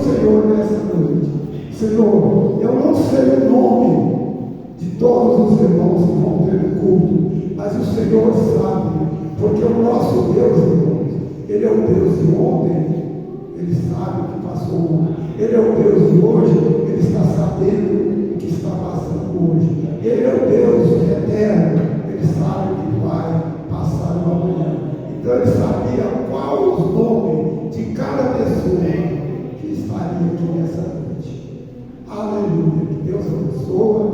Senhor, nessa noite. Senhor, eu não sei o nome de todos os irmãos que vão ter no culto, mas o Senhor sabe, porque o nosso Deus, irmãos, Ele é o Deus de ontem, Ele sabe o que passou, Ele é o Deus de hoje, Ele está sabendo o que está passando hoje, Ele é o Deus eterno, Ele sabe o que vai passar no amanhã. Então Ele sabia qual os nomes de cada pessoa que estaria aqui nessa noite. Aleluia, que Deus abençoe,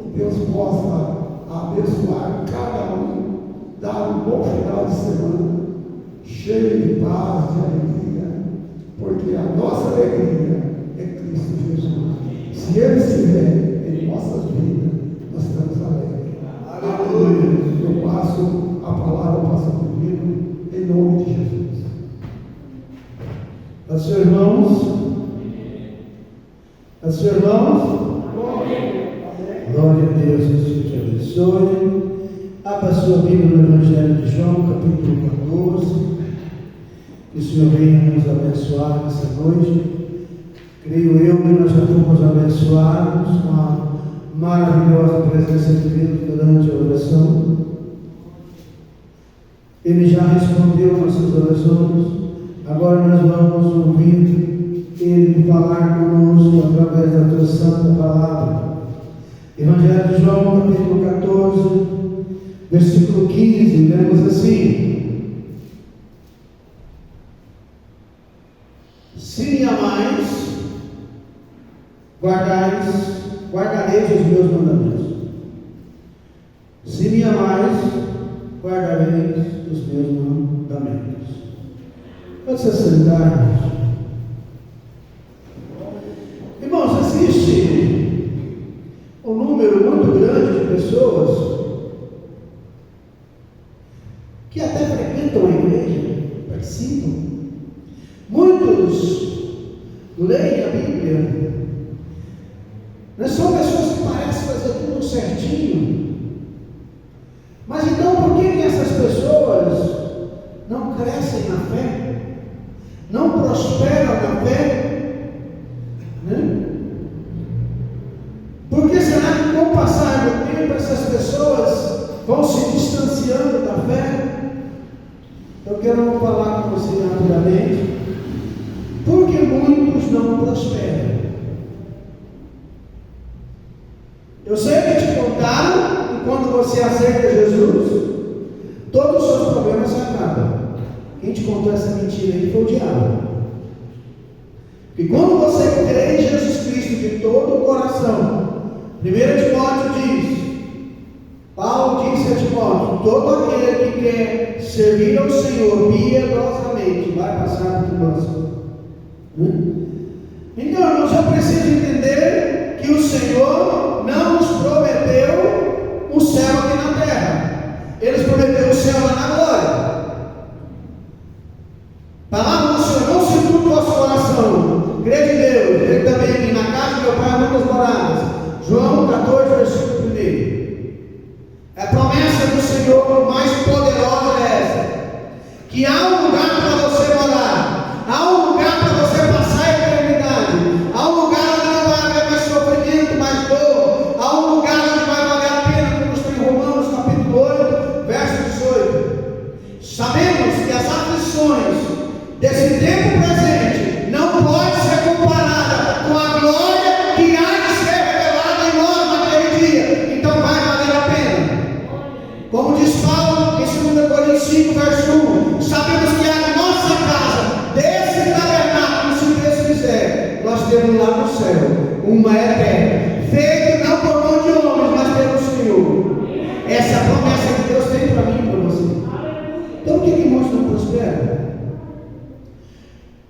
que Deus possa abençoar cada um, dar um bom final de semana, cheio de paz, de alegria, porque a nossa alegria é Cristo Jesus. Se Ele estiver em nossas vidas, nós estamos alegres. Aleluia. Eu passo a palavra ao pastor Divino, em nome de Jesus. Os irmãos, glória a Deus, que te abençoe. Abra sua Bíblia no Evangelho de João, capítulo 14. Que o Senhor venha nos abençoar nessa noite. Creio eu que nós já fomos abençoados com a maravilhosa presença de Deus durante a oração. Ele já respondeu nossas orações. Agora nós vamos ouvir Ele falar conosco através da tua santa palavra. Evangelho de João, capítulo 14, versículo 15, lemos assim: se me amais, guardareis os meus mandamentos. Se me amais, guardareis os meus mandamentos. Pode se sentar. Irmãos, existe um número muito grande de pessoas que até frequentam a igreja, participam. Muitos leem a Bíblia, mas são pessoas que parecem fazer tudo certinho. Mas então por que essas pessoas não crescem na fé? Não prosperam na fé? Né? Por que será que com o passar do tempo essas pessoas vão se distanciando da fé? Eu quero falar com você rapidamente. Porque muitos não prosperam. Eu sei que te contaram que quando você aceita Jesus, todos os seus problemas se acabam. Quem te contou essa mentira aí foi o diabo. E quando você crê em Jesus Cristo de todo o coração, 1 Timóteo diz, Paulo disse a Timóteo, todo aquele que quer servir ao Senhor piedosamente vai passar por tribulação. Então, irmãos, eu preciso entender que o Senhor não nos prometeu o céu aqui na terra. Ele prometeu o céu lá na glória. Palavra do Senhor, não se turbe o vosso coração. Crê em Deus, ele também aqui na casa de meu pai há muitas moradas. João 14, versículo 1. A promessa do Senhor mais poderosa é essa: que há um lugar para você morar, há um lugar para você passar a eternidade, há um lugar onde não vai haver mais sofrimento, mais dor, há um lugar onde vai valer a pena, como está em Romanos capítulo 8, verso 18. Sabemos que as aflições desse tempo presente não podem ser comparadas com a glória que há de ser revelada em nós naquele dia. Então vai valer a pena. Como diz Paulo em 2 Coríntios 5, verso 1, sabemos que a nossa casa, desse tabernáculo, se Deus quiser, nós temos lá no céu uma eterna, feita não por mão de homens, mas pelo Senhor. Essa é a promessa que Deus tem para mim e para você. Então por que irmãos não prosperam?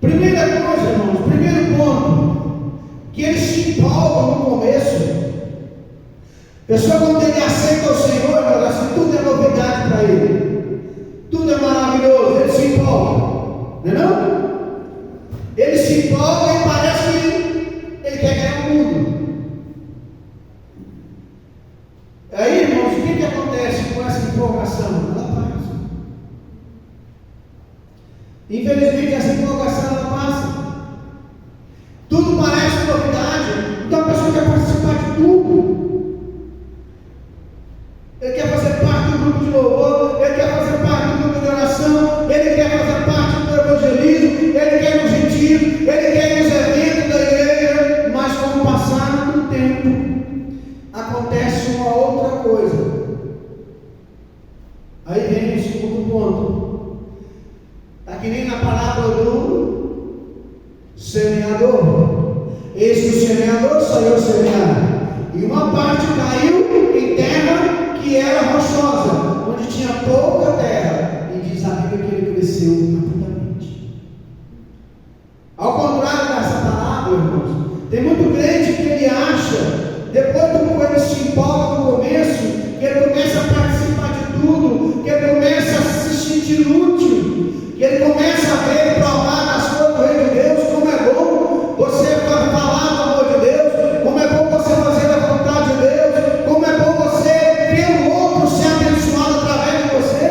Primeira coisa, irmãos, primeiro ponto, que eles se empolgam no começo. A pessoa, quando ele aceita o Senhor, assim, tudo é novidade para ele, tudo é maravilhoso, ele se empolga, não é não? Ele se empolga e parece que ele quer ganhar o mundo. Aí, irmãos, o que acontece com essa empolgação? Ela passa. Infelizmente, essa empolgação ela passa. Tudo parece novidade. Então a pessoa quer participar de tudo. Ele quer fazer parte do grupo de louvor, ele quer fazer parte do grupo de oração, ele quer fazer parte do evangelismo, ele quer ir nos retiros, ele quer ir nos eventos da igreja, mas com o passar do tempo, acontece uma outra coisa. Aí vem o segundo ponto. Está que nem na parábola do semeador. Eis que o semeador saiu a semear, e uma parte caiu em terra que era rochosa, onde tinha pouca terra, e diz a Bíblia que ele cresceu rapidamente. Ao contrário dessa parábola, irmãos, tem muito crente que ele acha, depois do que ele se empolga no começo, que ele começa a participar de tudo, que ele começa a se sentir útil, que ele começa a ver e provar das coisas do reino de Deus, como é bom você falar do amor de Deus, como é bom você fazer a vontade de Deus, como é bom você ver o outro ser abençoado através de você.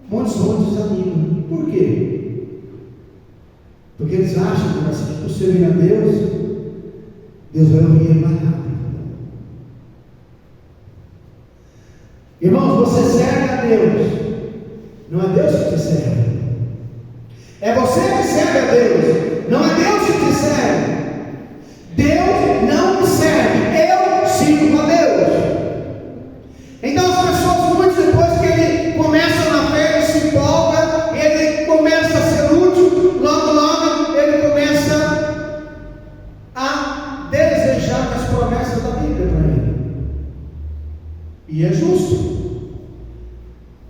Muitos desanimam. Por quê? Porque eles acham que assim, por servir a Deus, Deus vai ouvir ele mais rápido. Irmãos, você serve a Deus, não é Deus que te serve. É você que serve a Deus, não é Deus que te serve. Deus não me serve, eu sirvo a Deus. Então as pessoas, muito depois que ele começa na fé, ele se empolga, ele começa a ser útil, logo ele começa a desejar as promessas da Bíblia para ele. E é justo.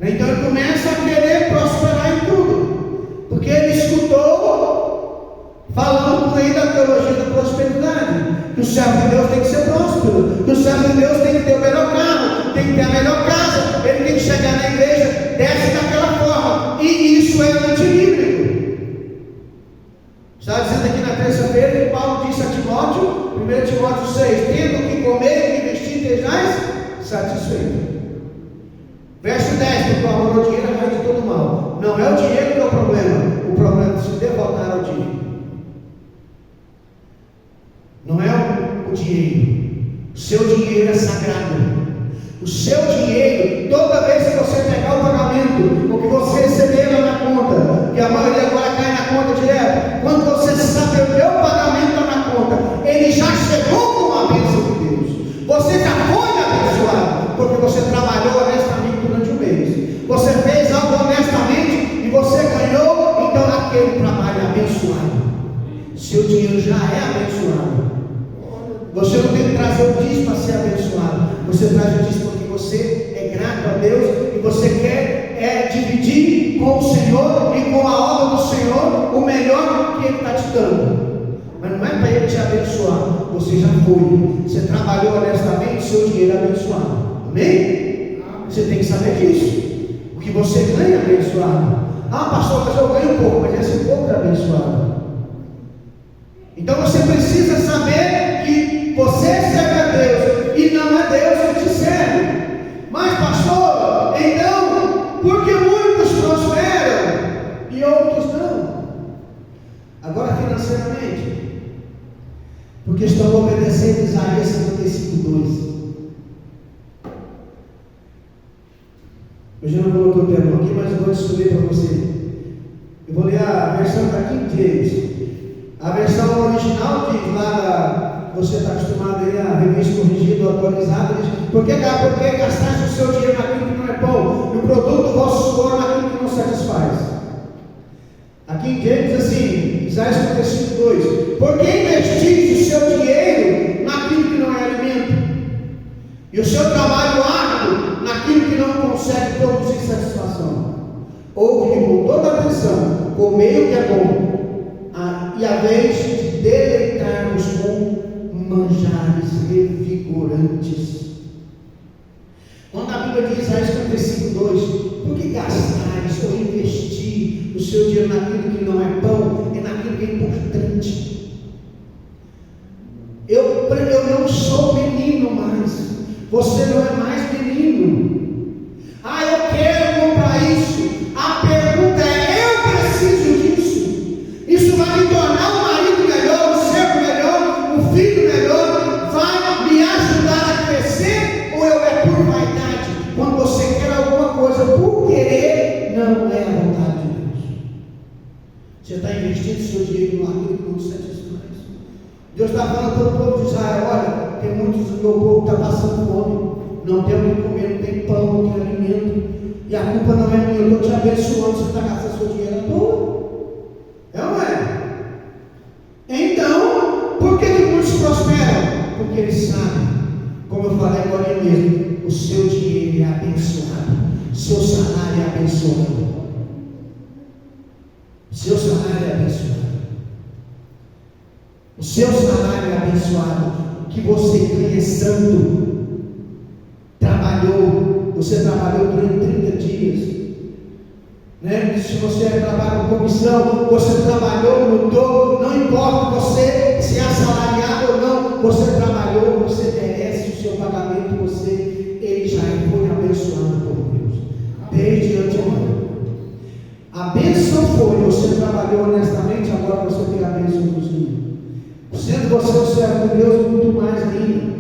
Então ele começa a querer prosperar em tudo, porque ele escutou falando por aí da teologia da prosperidade, que o servo de Deus tem que ser próspero, que o servo de Deus tem que ter o melhor carro, tem que ter a melhor casa, ele tem que chegar na igreja, desce daquela forma, e isso é antibíblico. Estava dizendo aqui na terça-feira que Paulo disse a Timóteo, 1 Timóteo 6, tendo o que comer e vestir, estejais satisfeito. Verso 10, porque o amor ao dinheiro é a raiz de todo mal. Não é o dinheiro que é o problema é se devotar ao dinheiro. Não é o dinheiro. O seu dinheiro é sagrado. O seu dinheiro, toda vez que você pegar o pagamento, o que você receber lá na conta, que a maioria agora cai na conta direto, quando você sabe o meu pagamento lá na conta, ele já chegou com uma bênção de Deus. Você já foi abençoado, porque você trabalhou honestamente durante um mês. Você fez algo honestamente e você ganhou, então aquele trabalho é abençoado. Seu dinheiro já é abençoado. Você não tem que trazer o dízimo para ser abençoado. Você traz o dízimo porque você é grato a Deus e você quer dividir com o Senhor e com a obra do Senhor o melhor que Ele está te dando. Mas não é para Ele te abençoar. Você já foi. Você trabalhou honestamente, seu dinheiro é abençoado. Amém? Você tem que saber disso. O que você ganha é abençoado. Ah, pastor, mas eu ganho pouco, mas esse pouco é abençoado. Então você precisa saber que você serve a Deus e não é Deus que te serve. Mas pastor, então, porque muitos prosperam e outros não? Agora financeiramente, porque estão obedecendo Isaías 55:2. Eu já não coloquei o termo aqui, mas eu vou descobrir para você. Eu vou ler a versão da King James. A versão original diz lá, você está acostumado a revista corrigida, atualizada, diz, porque gastaste o seu dinheiro naquilo que não é bom, e o produto do vosso suor naquilo que não satisfaz. Aqui em James diz assim, Isaías 55:2, por que investis o seu dinheiro naquilo que não é alimento, e o seu trabalho árduo naquilo que não consegue produzir satisfação? Ouve com toda atenção, comei o que é bom, e a vez de deleitar-nos com manjares revigorantes. Quando a Bíblia diz Isaías 55:2, por que gastares ou investir o seu dinheiro naquilo que não é pão, é naquilo que é importante? Eu não sou menino mais, você não é mais menino. Ah, eu quero comprar isso. A pergunta é, eu preciso disso? Isso vai me tornar um marido melhor, Deus está falando para o povo de Israel: olha, tem muitos do meu povo que está passando fome, não tem o que comer, não tem pão, não tem alimento, e a culpa não é minha, eu estou te abençoando, você está gastando seu dinheiro à toa. É ou não é? Então, por que muitos prosperam? Porque eles sabem, como eu falei agora mesmo, o seu dinheiro é abençoado, seu salário é abençoado, seu salário é abençoado, o seu salário é abençoado, o que você ganha é santo. Você trabalhou durante 30 dias, né? Se você trabalha com comissão, você trabalhou, lutou, não importa você se é assalariado ou não, você trabalhou, você merece o seu pagamento, ele já foi abençoado por Deus, desde antemão. A bênção foi, você trabalhou honestamente, agora você tem a bênção dos céus. Sendo você o servo de Deus, muito mais ainda.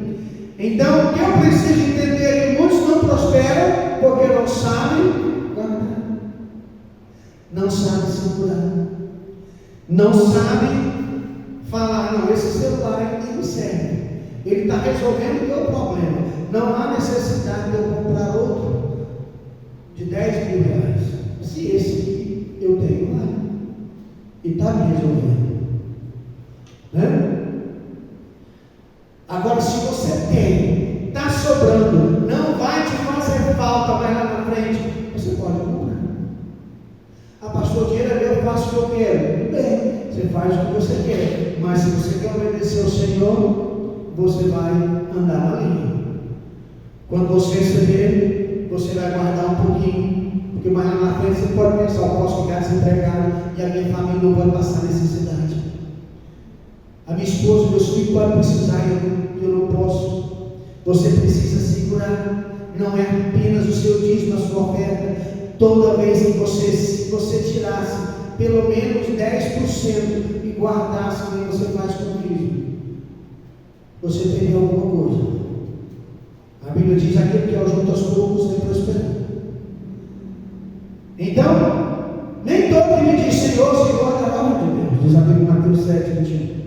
Então, o que eu preciso entender é que muitos não prosperam porque não sabem guardar, não sabem segurar, não sabem falar: não, esse celular aqui me serve, ele está resolvendo o meu problema, não há necessidade de eu comprar outro de 10 mil reais, se esse aqui eu tenho lá e está me resolvendo, né? Agora, se você tem, está sobrando, não vai te fazer falta mais lá na frente, você pode comprar. Ah, pastor, o dinheiro é meu, eu faço o que eu quero. Bem, você faz o que você quer, mas se você quer obedecer ao Senhor, você vai andar na linha. Quando você receber, você vai guardar um pouquinho, porque mais lá na frente você pode pensar: eu posso ficar desempregado e a minha família não vai passar necessidade. A minha esposa, meus filhos podem precisar e eu não posso. Você precisa segurar. Não é apenas o seu dízimo, a sua oferta. Toda vez que você tirasse pelo menos 10% e guardasse, como você faz com o dízimo, você teria alguma coisa. A Bíblia diz: aquele que ajunta aos poucos vai prosperar. Então, nem todo que me diz Senhor, Senhor, é a obra de Deus. Diz a Bíblia em Mateus 7, 21.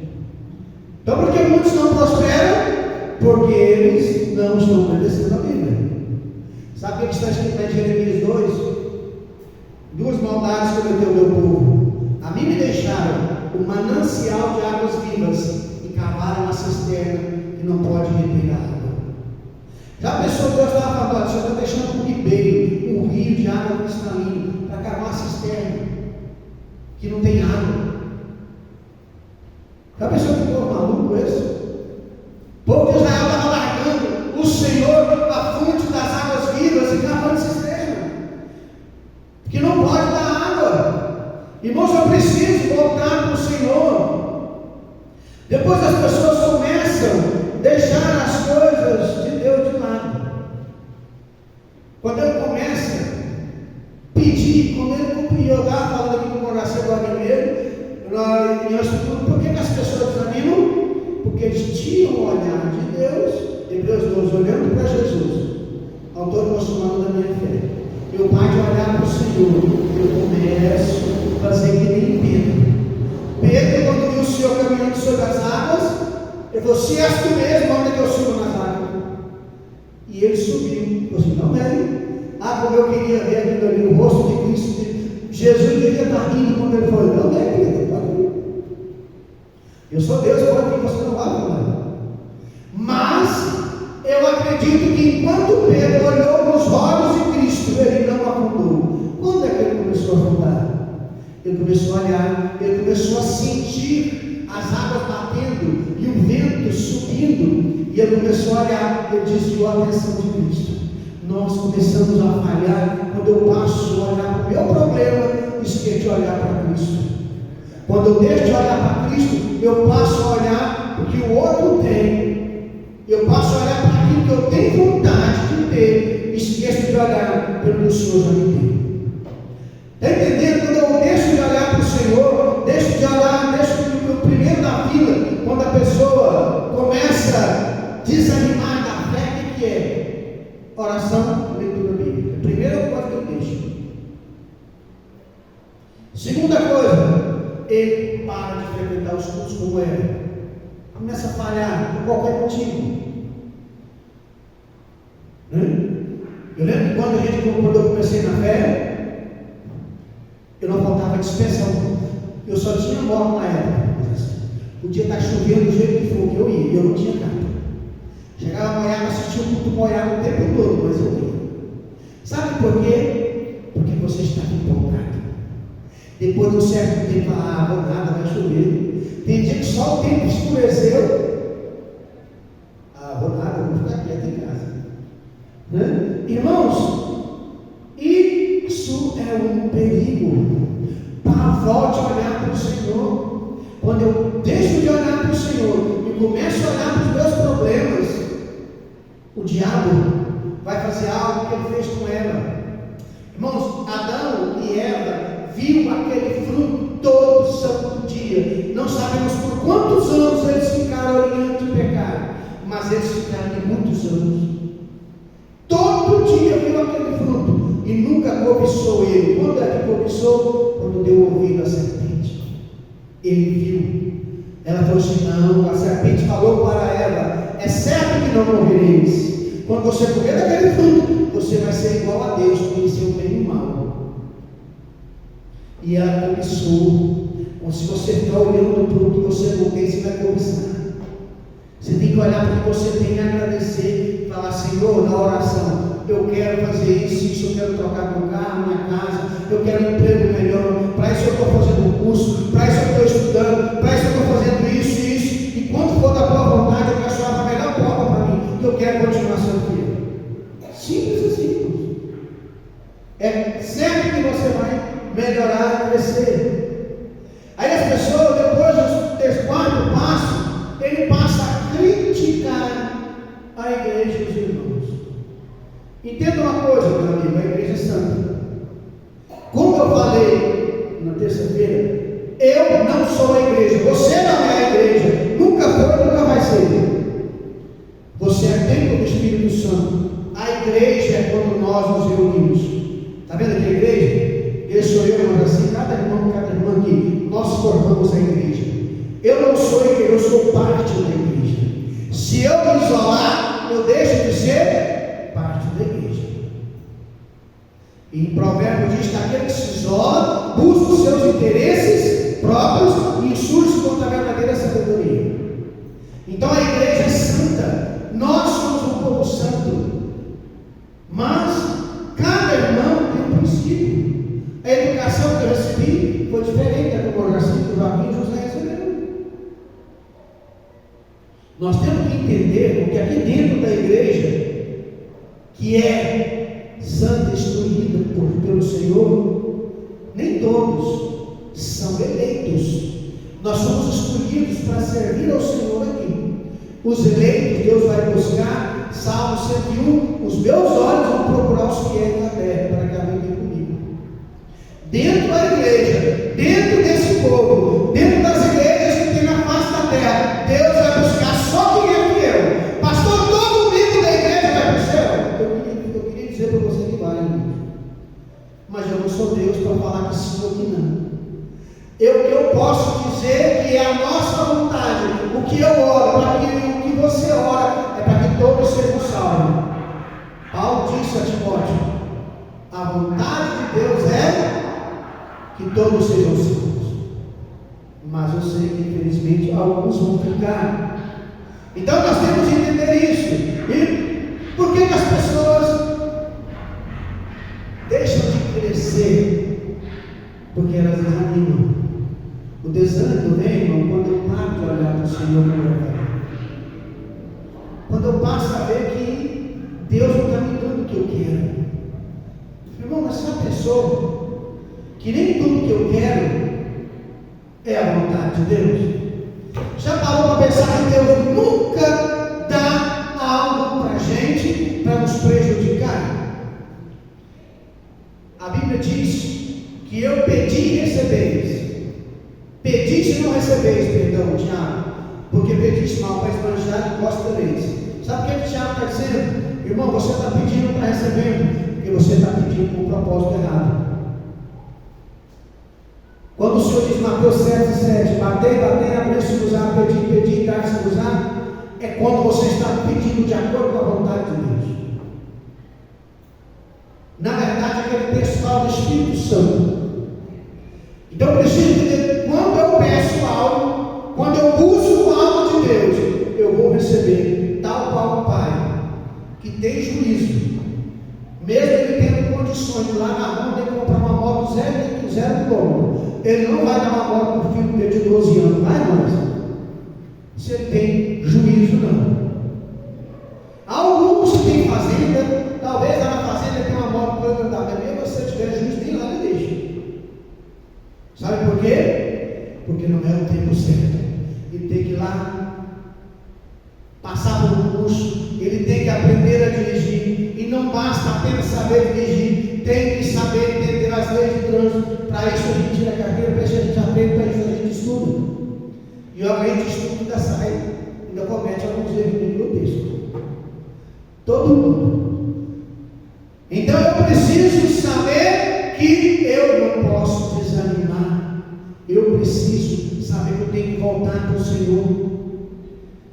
Então, por que muitos não prosperam? Porque eles não estão obedecendo a Bíblia. Sabe o que está escrito em Jeremias 2? Duas maldades cometeu o meu povo. A mim me deixaram o manancial de águas vivas e cavaram uma cisterna que não pode reter a água. Já pensou, Deus estava falando: você está deixando um ribeiro, um rio de água cristalina, para cavar uma cisterna que não tem água. Já pensou que povo maluco esse? O povo de Israel estava largando o Senhor, a fonte das águas vivas, e cavando cisterna, porque não pode dar água. Irmãos, eu preciso voltar para o Senhor. Depois as pessoas começam a deixar as coisas de Deus de lado. Quando ele começa a pedir, como ele cumpriu, eu estava falando aqui com o Horácio agora mesmo, por que as pessoas desanimam? Porque eles tiram o olhar de Deus. Hebreus 12, olhando para Jesus, autor e consumador da minha fé. Eu paro de olhar para o Senhor, eu começo a fazer que nem Pedro. Pedro, quando viu o Senhor caminhando sobre as águas, ele falou: se és tu mesmo, onde é que eu subo nas águas? E ele subiu. Ele falou assim: não vem. Ah, como eu queria ver aquilo ali, o rosto de Cristo. Jesus devia estar rindo quando ele falou: não vem, Pedro, pode vir. Eu sou Deus, pode vir, você não vai falar. Mas eu acredito que enquanto Pedro olhou nos olhos de Cristo, ele não afundou. Quando é que ele começou a afundar? Ele começou a olhar, ele começou a sentir as águas batendo e o vento subindo, e ele começou a olhar, ele desviou a atenção de Cristo. Nós começamos a falhar quando eu passo a olhar para o meu problema e esqueço de olhar para Cristo. Quando eu deixo de olhar para Cristo, eu passo a olhar o que o outro tem, eu passo a olhar para aquilo que eu tenho vontade de ter, e esqueço de olhar pelo que o Senhor já me deu. Está entendendo? Quando eu deixo de olhar para o Senhor, deixo de o primeiro da fila, quando a pessoa começa a desanimar da fé, o que é? Oração, leitura bíblica. Primeira coisa que eu deixo. Segunda coisa, ele para de frequentar os cultos como era. começa a falhar por qualquer motivo. Eu lembro que quando eu comecei na fé, eu não faltava dispersão. Eu só tinha moto na época. Podia estar chovendo do jeito que for que eu ia, e eu não tinha carro. Chegava molhado, assistia o culto molhado o tempo todo, mas eu ia. Sabe por quê? Porque você estava empolgado. Depois de um certo tempo, vou nada, vai chover. Tem dia que só o tempo escureceu. Vou nada, vou ficar quieto em casa. Irmãos, isso é um perigo. Volte a olhar para o Senhor. Quando eu deixo de olhar para o Senhor e começo a olhar para os meus problemas, o diabo vai fazer algo que ele fez com Eva. Irmãos, Adão e Eva viu aquele fruto todo santo dia. Não sabemos por quantos anos eles ficaram orientando de pecado, mas eles ficaram de muitos anos. Todo dia viu aquele fruto e nunca cobiçou ele. Quando é que cobiçou? Quando deu ouvido à serpente. Ele viu. Ela falou assim: não, a serpente falou para Eva: é certo que não morrereis. Quando você comer daquele fruto, você vai ser igual a Deus, conhecer o bem e o mal. E ela cobiçou. Ou se você ficar olhando para o que você não tem, você vai cobiçar. Você tem que olhar para o que você tem e agradecer. Falar: Senhor, na oração, eu quero fazer isso, eu quero trocar meu carro, minha casa, eu quero um emprego melhor, para isso eu estou fazendo um curso, para isso eu estou estudando, para isso eu estou fazendo isso, e quando for da tua vontade, eu quero achar a melhor prova para mim, que eu quero continuar sendo filho. Simples assim, irmãos. É certo que você vai melhorar, crescer. Aí as pessoas, depois do quarto passo, ele passa a criticar a igreja dos irmãos. Entenda uma coisa, meu amigo, a igreja é santa. Como eu falei na terça-feira, eu não sou a igreja, você não é a igreja, nunca foi, nunca vai ser. Você é templo do Espírito Santo. A igreja é quando nós nos reunimos. Está vendo aqui a igreja? Eu sou eu, mas assim, cada irmão aqui, nós formamos a igreja. Eu não sou a igreja, eu sou parte da igreja. Se eu me isolar, eu deixo de ser parte da igreja. E em Provérbios diz que aquele que se isola busca os seus interesses próprios e insurge contra a verdadeira sabedoria. Então a igreja é santa, nós somos um povo santo, mas cada irmão tem um princípio. A educação que eu recebi foi diferente da que o Jacinto, o Joaquim e o José receberam. Nós temos que entender que aqui dentro da igreja, que é santa, instruída pelo Senhor, nem todos são eleitos. Nós somos escolhidos para servir ao Senhor aqui. Os eleitos, Deus vai buscar. Salmo 101: os meus olhos vão procurar os fiéis na terra, para que habitem comigo. Dentro da igreja, dentro desse povo, dentro das igrejas que tem na face da terra, Deus vai buscar só quem é fiel. Pastor, todo membro da igreja vai para o céu. Eu queria dizer para você que vai, mas eu não sou Deus para falar que sim ou que não. Eu posso dizer que é a nossa vontade, o que eu oro, o que você ora, é para que todos sejam salvos. Paulo disse a Timóteo: a vontade de Deus é que todos sejam salvos. Mas eu sei que infelizmente alguns vão ficar. Então nós temos que entender isso. E por que as pessoas deixam de crescer? Porque elas desanimam. O desânimo vem, irmão, quando eu paro de olhar para o Senhor no meu lugar. Quando eu passo a ver que Deus não está me dando o que eu quero. Irmão, mas já pensou que nem tudo que eu quero é a vontade de Deus? Já parou para pensar que Deus nunca dá algo para a gente para nos prejudicar? A Bíblia diz que eu pedi e recebeis. Pedis e não recebeis, perdão, Tiago, porque pedis mal para esbanjar e vós tereis. Sabe o que o Tiago está dizendo? Irmão, você está pedindo para receber, porque você está pedindo com um propósito errado. Quando o Senhor diz, Mateus 7,7, batei, abriu-se-vos-á, pedi, dar-se-vos-á, é quando você está pedindo de acordo com a vontade de Deus. Na verdade, aquele texto fala do Espírito Santo. Então eu preciso entender, quando eu peço algo, quando eu busco algo de Deus, eu vou receber, tal qual o Pai, que tem juízo, mesmo ele tendo condições de lá na rua de comprar uma moto zero quilômetro, ele não vai dar uma moto para o filho dele de 12 anos, vai mais. Se ele tem juízo, não. Alguns que têm fazenda, talvez lá na fazenda tenha uma moto para andar, mas mesmo se você tiver juízo, nem lá ele deixa. Sabe por quê? Porque não é o tempo certo. Ele tem que ir lá, passar por um curso, ele tem que aprender a dirigir, e não basta apenas saber dirigir, tem que saber entender as leis de trânsito. Para isso a gente tira a carteira, para isso a gente aprende, para isso a gente estuda. E a gente estuda ainda sai, ainda comete alguns erros grotescos. Todo mundo. Então eu preciso saber que eu não posso desanimar. Eu preciso saber que eu tenho que voltar para o Senhor.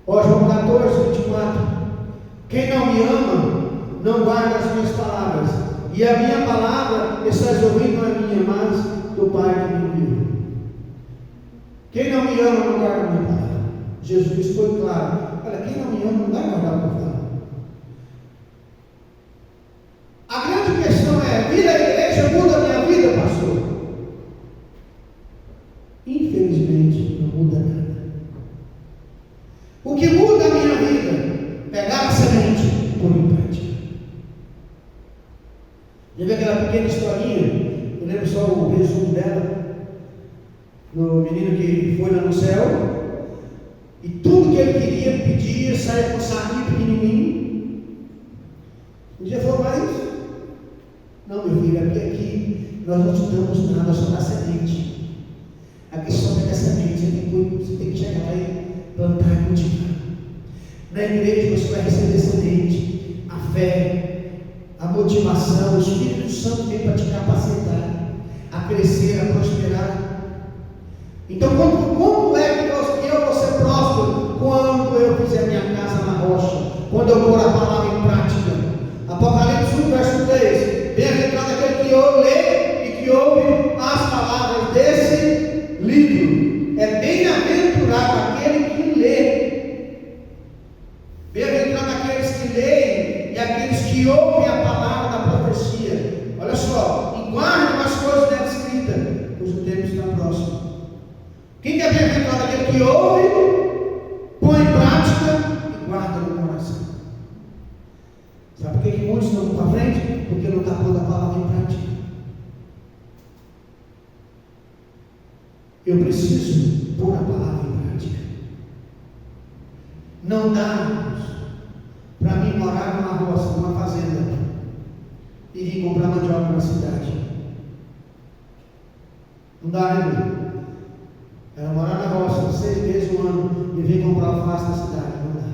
Ó, João 14, 24. Quem não me ama, não guarda as minhas palavras. E a minha palavra, estás ouvindo, não é minha, mas do Pai que me enviou. Quem não me ama, não guarda a minha palavra. Jesus foi claro. Olha, quem não me ama, não vai guardar a minha palavra. A grande questão é: vir à igreja muda a minha vida, pastor? Infelizmente, não muda nada. O que muda a minha vida? Pegar a semente e pôr em prática. Já viu aquela pequena historinha? Eu lembro só o resumo dela. No menino que foi lá no céu, e tudo que ele queria, pedia, saia com um saquinho pequenininho. Um dia falou: mas não, meu filho, aqui nós não te damos nada, só dá semente. Aqui só pega semente, você tem que chegar lá e plantar e cultivar. Na igreja você vai receber semente, a fé, a motivação, o Espírito Santo vem para te capacitar a crescer, a prosperar. Então, como é que eu vou ser próspero? Quando eu fizer minha casa na rocha, quando eu pôr a palavra em prática. Apocalipse 1, verso 3. Bem-aventurado aquele que lê e que ouve as palavras desse livro. É bem-aventurado aquele que lê. Bem-aventurado aqueles que leem e aqueles que ouvem a palavra da profecia. Olha só, e guardam as coisas dela escrita, pois o tempo está próximo. Quem é bem-aventurado? Aquele que ouve, põe em prática e guarda no coração. Sabe por que muitos não vão para frente? Porque não está pondo a palavra em prática. Eu preciso pôr a palavra em prática. Não dá para mim morar numa roça, numa fazenda, e vir comprar mandioca na cidade. Não dá, né, meu? Ela morar na roça 6 meses, 1 ano, e vir comprar alface na cidade. Não dá.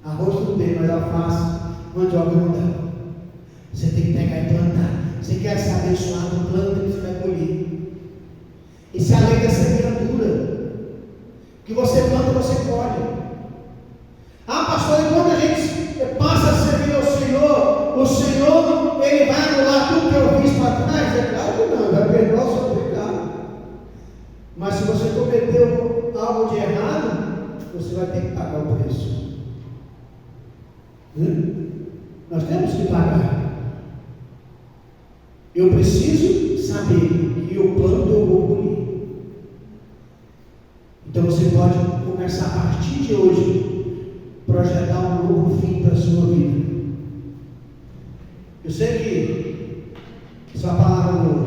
Arroz tudo bem, mas alface, mandioca não dá. Você tem que pegar e plantar. Você quer ser abençoado, planta que você vai colher. Isso é a lei da semeadura. Que você planta, você colhe. Ah, pastor, e quando a gente passa a servir ao Senhor, o Senhor, Ele vai anular tudo que eu fiz para trás? É claro que não, vai perdoar o seu pecado. Mas se você cometeu algo de errado, você vai ter que pagar o preço. Nós temos que pagar. Eu preciso saber que eu planto, eu vou colher. Então você pode começar a partir de hoje, projetar um novo fim para a sua vida. Eu sei que essa palavra do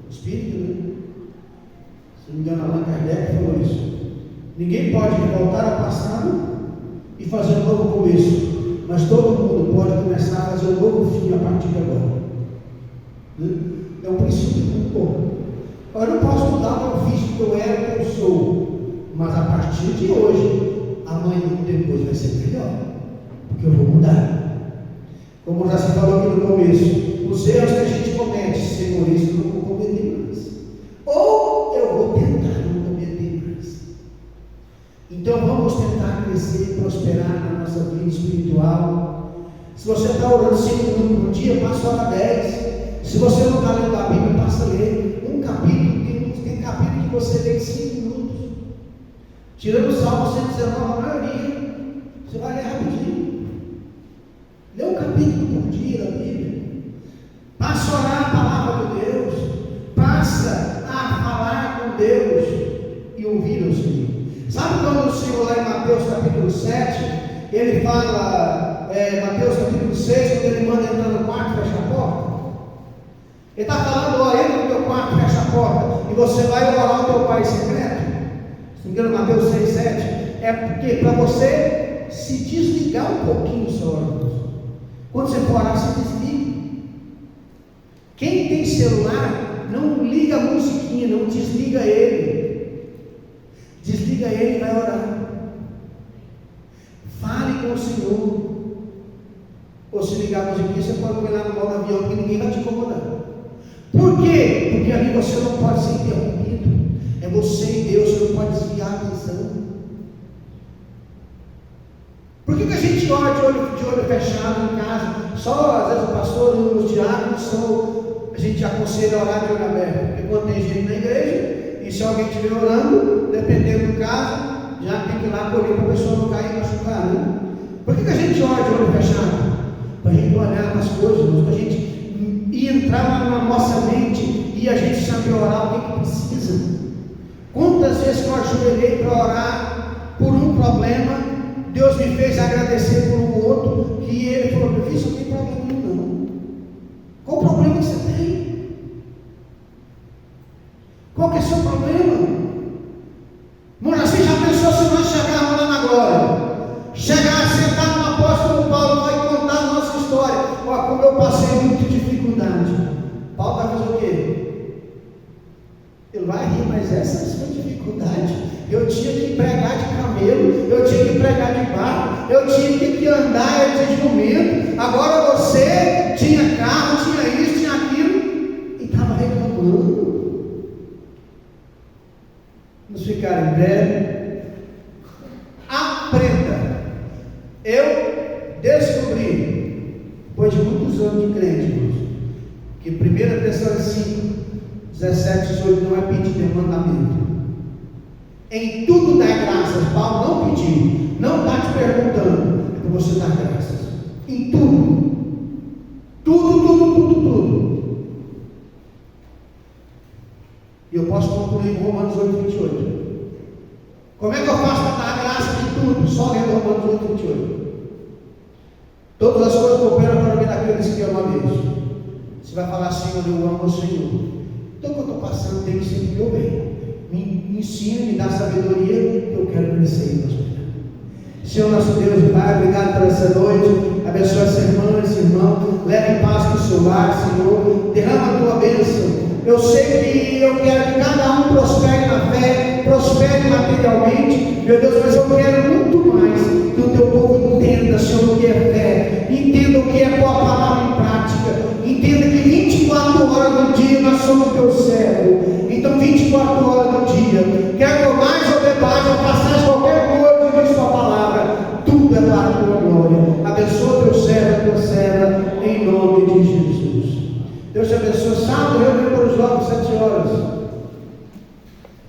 Espírito, né? Se não me engano, Allan Kardec falou isso. Ninguém pode voltar ao passado e fazer um novo começo, mas todo mundo pode começar a fazer um novo fim a partir de agora. É um princípio muito bom. Eu não posso mudar o que eu fiz, que eu era, o que eu sou, mas a partir de hoje, amanhã e depois vai ser melhor, porque eu vou mudar. Como já se falou aqui no começo, os erros que a gente comete, se por isso eu não vou cometer mais. Ou eu vou tentar não cometer mais. Então vamos tentar crescer, prosperar na nossa vida espiritual. Se você está orando 5 minutos por dia, passa a orar 10. Se você não está lendo a Bíblia, passa a ler um capítulo. Tem capítulo que você lê em 5 minutos. Tirando o Salmo 119, a maioria, você vai ler rapidinho. Lê um capítulo por dia da Bíblia. Passa a orar a palavra de Deus. Passa a falar com Deus e ouvir o Senhor. Sabe quando o Senhor lá em Mateus capítulo 7, ele fala, Mateus capítulo 6, quando ele manda entrar no quarto e fechar a porta? Ele está falando, ó, entra no teu quarto, fecha a porta, e você vai orar ao teu Pai secreto. Se não me engano, Mateus 6, 7, é porque para você se desligar um pouquinho do seu órgão. Quando você for orar, você desliga. Quem tem celular, não liga a musiquinha, não desliga ele. Desliga ele e vai orar. Fale com o Senhor. Ou se ligar a musiquinha, você pode olhar no modo avião que ninguém vai te incomodar. Por quê? Porque ali você não pode ser interrompido. É você e Deus, você não pode desviar a atenção. Por que a gente ora de olho fechado em casa? Só às vezes o pastor e os diáconos a gente aconselha a orar de olho aberto. Porque quando tem gente na igreja, e se alguém estiver orando, dependendo do caso, já tem que ir lá correr para a pessoa não cair e machucar, né? Por que a gente ora de olho fechado? Para a gente olhar para as coisas, para a gente entrar na nossa mente e a gente saber orar o que precisa. Quantas vezes eu ajoelhei para orar por um problema, Deus me fez agradecer por um outro, que ele falou, meu filho, isso não tem problema nenhum não. Qual o problema que você tem? Qual que é o seu problema? Mano, você já pensou se nós chegarmos lá na glória? Chegar, sentar no apóstolo Paulo, vai contar a nossa história. Olha, como eu passei muita dificuldade. Paulo vai fazer o quê? Ele vai rir, mas essa foi dificuldade. Eu tinha que pregar de camelo, eu tinha que pregar de barco, eu tinha que andar de jumento. Agora você tinha carro, tinha isso, tinha aquilo, e estava reclamando. Vamos ficar em pé. Aprenda. Eu descobri, depois de muitos anos de crente, irmãos, que 1 Tessalonicenses 17, 18 não é pedir, é mandamento. Em tudo dá graças. Paulo não pediu, não está te perguntando, é para você dar graças. Em tudo. Tudo. E eu posso concluir com Romanos 8, 28. Como é que eu faço para dar graça de tudo? Só lendo Romanos 8, 28. Todas as coisas cooperam para o bem daqueles que amam a Deus. Você vai falar assim, eu amo o Senhor. Então, o que eu estou passando tem que ser do meu bem. Me ensina, me dá sabedoria, que eu quero crescer em Deus. Senhor nosso Deus e Pai, obrigado por essa noite. Abençoe essa irmã, esse irmão. Leve em paz para o seu lar, Senhor. Derrama a tua bênção. Eu sei que eu quero que cada um prospere na fé, prospere materialmente, meu Deus, mas eu quero muito mais que o teu povo entenda, Senhor, o que é fé, entenda o que é tua palavra em prática, entenda que 24 horas do dia nós somos teu servo. Então 24 horas do dia, quer que eu mais ou debate, ou passagem, qualquer coisa de sua palavra, tudo é para a tua glória. Abençoa teu servo, tua serva, em nome de Jesus. Deus te abençoe. Sábado, reunião para os jovens, 7 horas.